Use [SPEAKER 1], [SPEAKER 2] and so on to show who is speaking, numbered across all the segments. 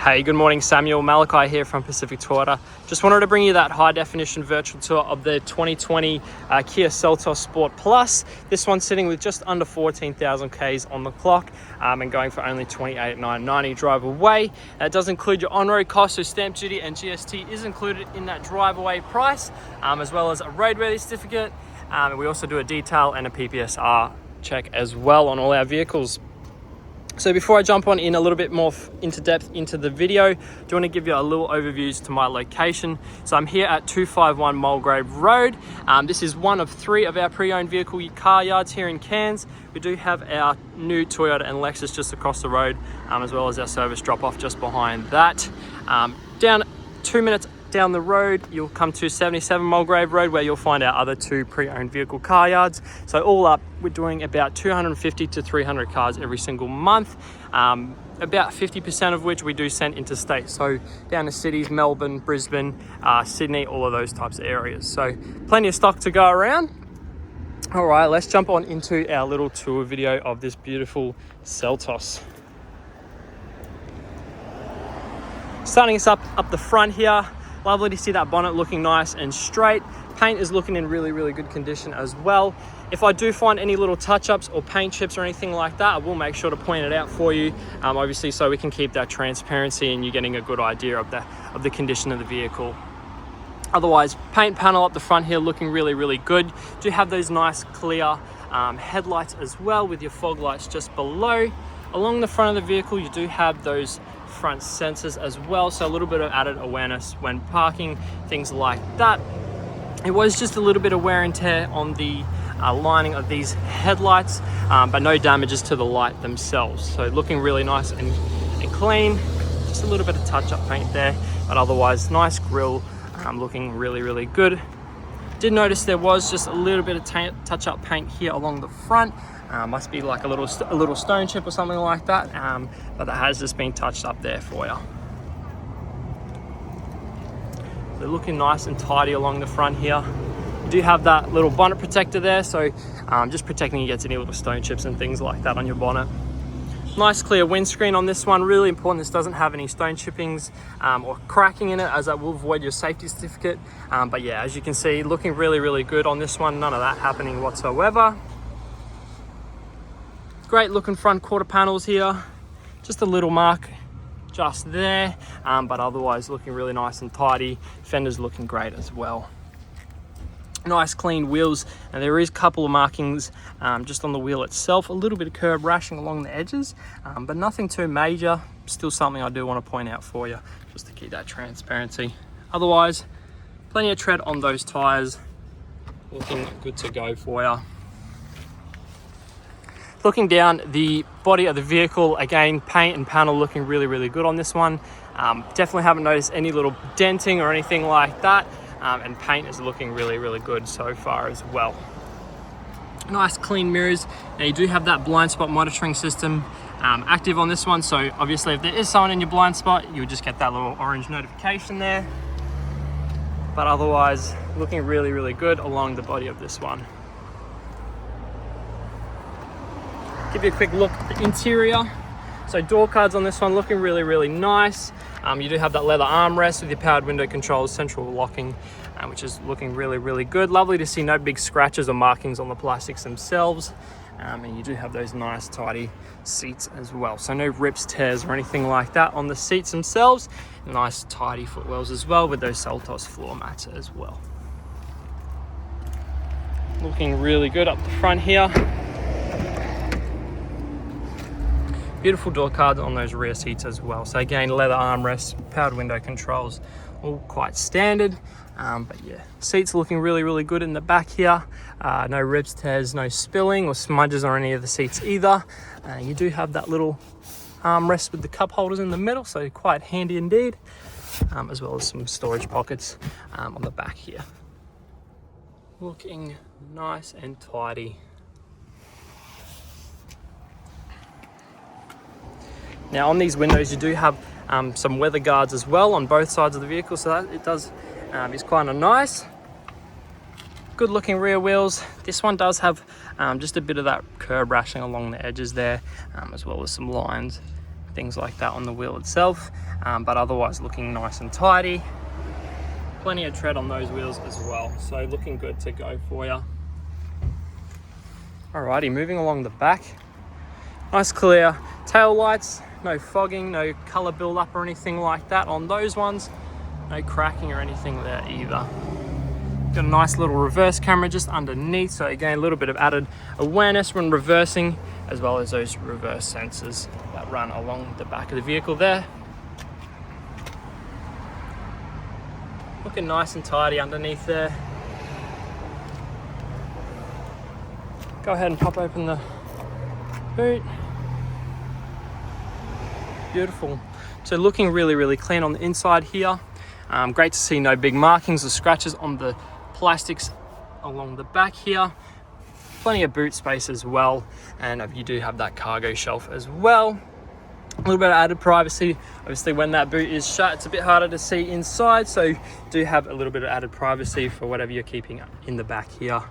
[SPEAKER 1] Hey, good morning, Samuel. Malachi here from Pacific Toyota. Just wanted to bring you that high definition virtual tour of the 2020 Kia Seltos Sport Plus. This one's sitting with just under 14,000 Ks on the clock and going for only 28,990 drive away. That does include your on-road costs, so stamp duty and GST is included in that drive away price, as well as a roadworthy certificate. We also do a detail and a PPSR check as well on all our vehicles. So before I jump on in a little bit more into depth into the video, do want to give you a little overview to my location. So I'm here at 251 Mulgrave Road. This is one of 3 of our pre-owned vehicle car yards here in Cairns. We do have our new Toyota and Lexus just across the road, as well as our service drop-off just behind that. Down 2 minutes down the road, you'll come to 77 Mulgrave Road, where you'll find our other 2 pre-owned vehicle car yards. So all up, we're doing about 250 to 300 cars every single month, about 50% of which we do send interstate. So down to cities, Melbourne, Brisbane, Sydney, all of those types of areas. So plenty of stock to go around. All right, let's jump on into our little tour video of this beautiful Seltos. Starting us up the front here. Lovely to see that bonnet looking nice and straight. Paint is looking in really good condition as well. If I do find any little touch-ups or paint chips or anything like that, I will make sure to point it out for you, obviously, so we can keep that transparency and you're getting a good idea of the condition of the vehicle. Otherwise, paint panel up the front here looking really good. Do have those nice clear headlights as well, with your fog lights just below. Along the front of the vehicle, you do have those front sensors as well, so a little bit of added awareness when parking, things like that. It was just a little bit of wear and tear on the lining of these headlights, but no damages to the light themselves. So looking really nice and clean. Just a little bit of touch-up paint there, but otherwise nice grille, looking really good. Did notice there was just a little bit of touch-up paint here along the front. Must be like a little stone chip or something like that, but that has just been touched up there for you. They're looking nice and tidy along the front here. You do have that little bonnet protector there, so just protecting against any little stone chips and things like that on your bonnet. Nice clear windscreen on this one. Really important this doesn't have any stone chippings or cracking in it, as that will void your safety certificate. But yeah, as you can see, looking really good on this one. None of that happening whatsoever. Great looking front quarter panels here. Just a little mark just there, but otherwise looking really nice and tidy. Fenders looking great as well. Nice clean wheels, and there is a couple of markings just on the wheel itself. A little bit of curb rashing along the edges, but nothing too major. Still something I do want to point out for you, just to keep that transparency. Otherwise, plenty of tread on those tires. Looking good to go for you. Looking down the body of the vehicle, again, paint and panel looking really good on this one. Definitely haven't noticed any little denting or anything like that. And paint is looking really good so far as well. Nice clean mirrors. Now you do have that blind spot monitoring system active on this one. So obviously if there is someone in your blind spot, you would just get that little orange notification there. But otherwise, looking really good along the body of this one. Give you a quick look at the interior. So door cards on this one looking really nice. You do have that leather armrest with your powered window controls, central locking, which is looking really good. Lovely to see no big scratches or markings on the plastics themselves. And you do have those nice tidy seats as well. So no rips, tears or anything like that on the seats themselves. Nice tidy footwells as well, with those Seltos floor mats as well. Looking really good up the front here. Beautiful door cards on those rear seats as well. So again, leather armrests, powered window controls, all quite standard. But yeah, seats looking really good in the back here. No rips, tears, no spilling or smudges on any of the seats either. You do have that little armrest with the cup holders in the middle, so quite handy indeed. As well as some storage pockets on the back here. Looking nice and tidy. Now on these windows, you do have some weather guards as well on both sides of the vehicle, so that it does is kind of nice. Good looking rear wheels. This one does have just a bit of that curb rashing along the edges there, as well as some lines things like that on the wheel itself, but otherwise looking nice and tidy. Plenty of tread on those wheels as well, so looking good to go for you. Alrighty, moving along the back. Nice clear tail lights, no fogging, no color build-up or anything like that on those ones. No cracking or anything there either. Got a nice little reverse camera just underneath, so again a little bit of added awareness when reversing, as well as those reverse sensors that run along the back of the vehicle there. Looking nice and tidy underneath there. Go ahead and pop open the boot. Beautiful. So looking really clean on the inside here. Great to see no big markings or scratches on the plastics along the back here. Plenty of boot space as well, and you do have that cargo shelf as well. A little bit of added privacy. Obviously when that boot is shut, it's a bit harder to see inside, so you do have a little bit of added privacy for whatever you're keeping in the back here.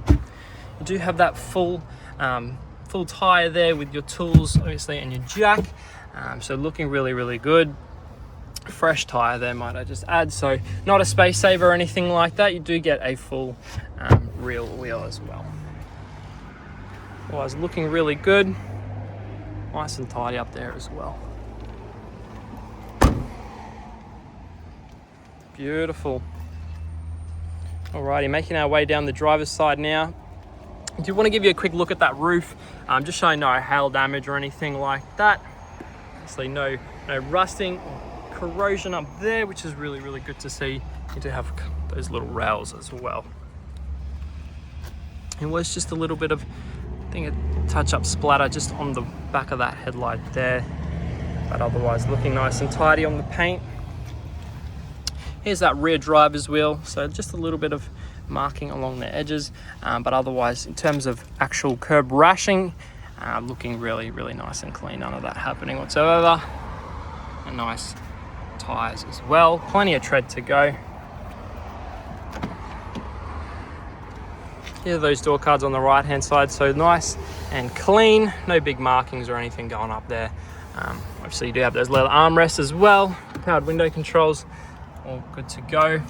[SPEAKER 1] You do have that full tire there with your tools obviously and your jack, so looking really good. Fresh tire there, might I just add, so not a space saver or anything like that. You do get a full real wheel as well. Otherwise looking really good, nice and tidy up there as well. Beautiful. Alrighty, making our way down the driver's side now. I do want to give you a quick look at that roof, just showing no hail damage or anything like that. Obviously no rusting or corrosion up there, which is really good to see. You do have those little rails as well. It was just a little bit of, I think, a touch-up splatter just on the back of that headlight there, but otherwise looking nice and tidy on the paint. Here's that rear driver's wheel, so just a little bit of marking along the edges, but otherwise in terms of actual curb rashing, looking really nice and clean. None of that happening whatsoever. And nice tires as well, plenty of tread to go. Here are those door cards on the right hand side, so nice and clean, no big markings or anything going up there. Obviously you do have those leather armrests as well, powered window controls, all good to go.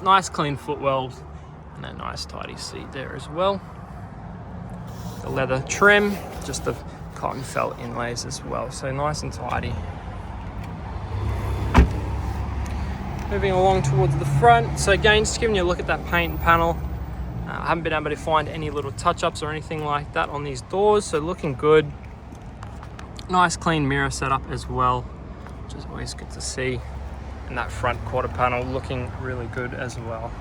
[SPEAKER 1] Nice clean footwells and a nice tidy seat there as well. The leather trim, just the cotton felt inlays as well, so nice and tidy. Moving along towards the front, so again just giving you a look at that paint and panel. I haven't been able to find any little touch-ups or anything like that on these doors, so looking good. Nice clean mirror setup as well, which is always good to see. And that front quarter panel looking really good as well.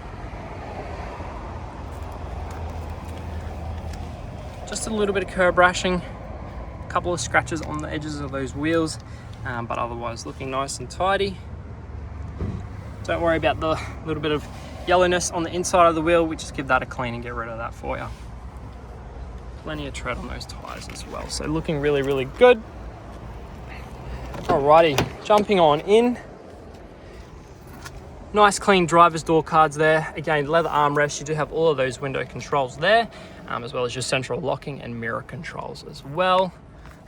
[SPEAKER 1] Just a little bit of curb rashing, a couple of scratches on the edges of those wheels, but otherwise looking nice and tidy. Don't worry about the little bit of yellowness on the inside of the wheel. We just give that a clean and get rid of that for you. Plenty of tread on those tires as well, so looking really good. Alrighty, jumping on in. Nice clean driver's door cards there. Again, leather armrests. You do have all of those window controls there, as well as your central locking and mirror controls as well.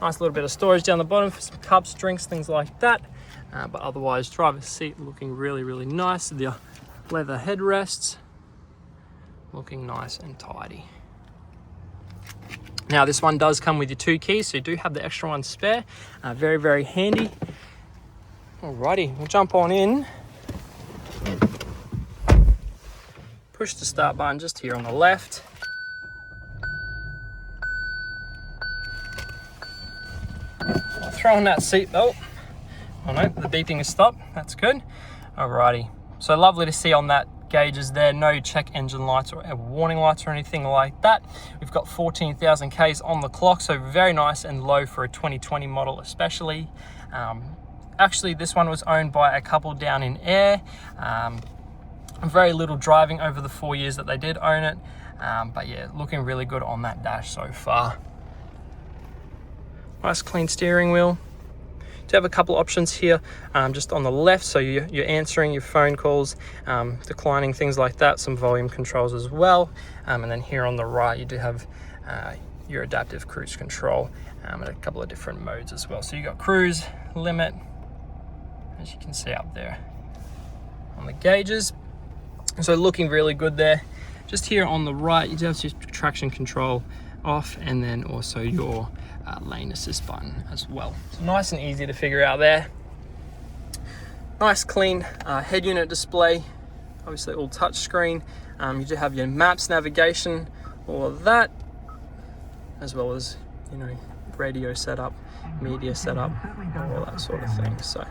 [SPEAKER 1] Nice little bit of storage down the bottom for some cups, drinks, things like that. But otherwise, driver's seat looking really nice. The leather headrests looking nice and tidy. Now this one does come with your 2 keys, so you do have the extra one spare. Very handy. Alrighty, we'll jump on in. Push the start button just here on the left. Throw on that seat belt. Oh no, the beeping has stopped. That's good. Alrighty. So lovely to see on that gauges there, no check engine lights or warning lights or anything like that. We've got 14,000 Ks on the clock, so very nice and low for a 2020 model especially. Actually, this one was owned by a couple down in Ayr. Very little driving over the 4 years that they did own it, but yeah, looking really good on that dash so far. Nice clean steering wheel. Do have a couple options here, just on the left, so you're answering your phone calls, declining, things like that, some volume controls as well, and then here on the right you do have your adaptive cruise control and a couple of different modes as well. So you got cruise, limit, as you can see up there on the gauges. So looking really good there. Just here on the right, you do have your traction control off, and then also your lane assist button as well. So nice and easy to figure out there. Nice clean head unit display, obviously all touch screen. You do have your maps, navigation, all of that, as well as, you know, radio setup, media setup, all that sort of thing. So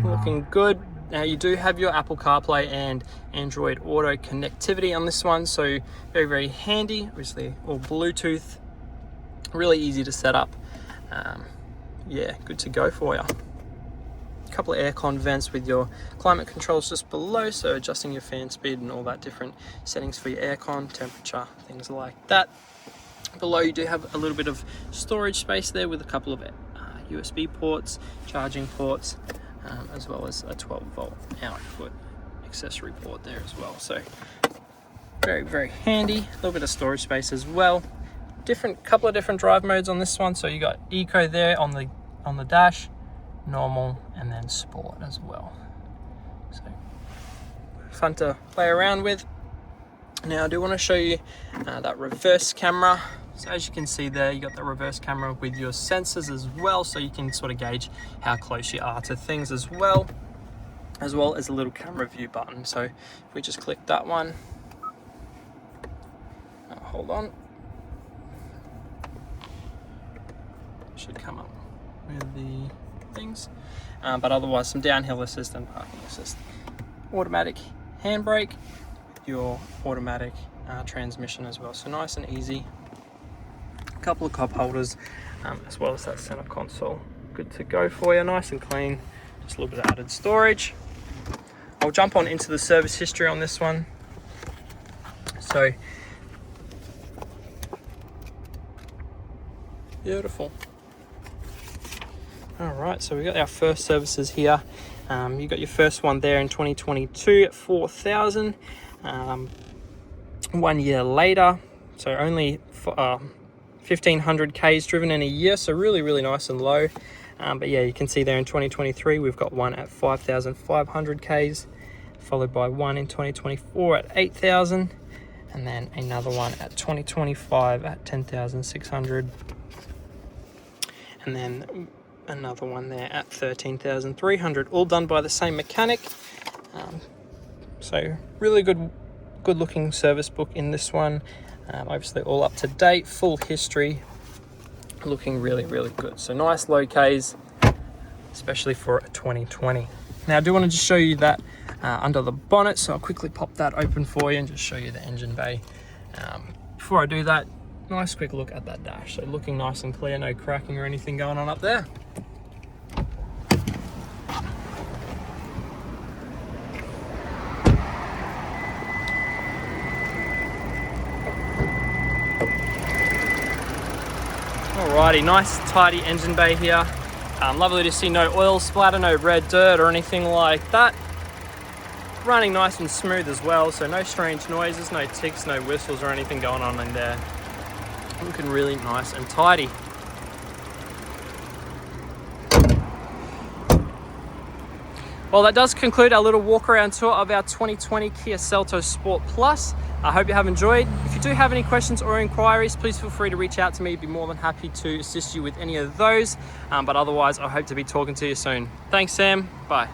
[SPEAKER 1] looking good. Now you do have your Apple CarPlay and Android Auto connectivity on this one, so very, very handy. Obviously all Bluetooth, really easy to set up. Yeah, good to go for you. A couple of aircon vents with your climate controls just below, so adjusting your fan speed and all that different settings for your aircon, temperature, things like that. Below you do have a little bit of storage space there with a couple of USB ports, charging ports, as well as a 12-volt output accessory port there as well. So very, very handy. A little bit of storage space as well. Couple of different drive modes on this one. So you got eco there on the dash, normal, and then sport as well. So fun to play around with. Now I do want to show you that reverse camera. So as you can see there, you got the reverse camera with your sensors as well, so you can sort of gauge how close you are to things as well as a little camera view button. So if we just click that one, hold on, should come up with the things, but otherwise some downhill assist and parking assist, automatic handbrake, your automatic transmission as well. So nice and easy. Couple of cup holders, as well as that center console, good to go for you, nice and clean. Just a little bit of added storage. I'll jump on into the service history on this one. So beautiful. All right, so we got our first services here. You got your first one there in 2022 at 4,000. 1 year later, so only 1,500 Ks driven in a year, so really, really nice and low. But yeah, you can see there in 2023, we've got one at 5,500 Ks, followed by one in 2024 at 8,000, and then another one at 2025 at 10,600, and then another one there at 13,300, all done by the same mechanic. So really good looking service book in this one. Obviously all up to date, full history, looking really, really good. So nice low Ks, especially for a 2020. Now I do want to just show you that under the bonnet, so I'll quickly pop that open for you and just show you the engine bay. Before I do that, nice quick look at that dash. So looking nice and clear, no cracking or anything going on up there. Alrighty, nice tidy engine bay here. Lovely to see no oil splatter, no red dirt or anything like that. Running nice and smooth as well, so no strange noises, no ticks, no whistles or anything going on in there. Looking really nice and tidy. Well, that does conclude our little walk around tour of our 2020 Kia Seltos Sport Plus. I hope you have enjoyed. If you do have any questions or inquiries, please feel free to reach out to me. I'd be more than happy to assist you with any of those. But otherwise, I hope to be talking to you soon. Thanks, Sam. Bye.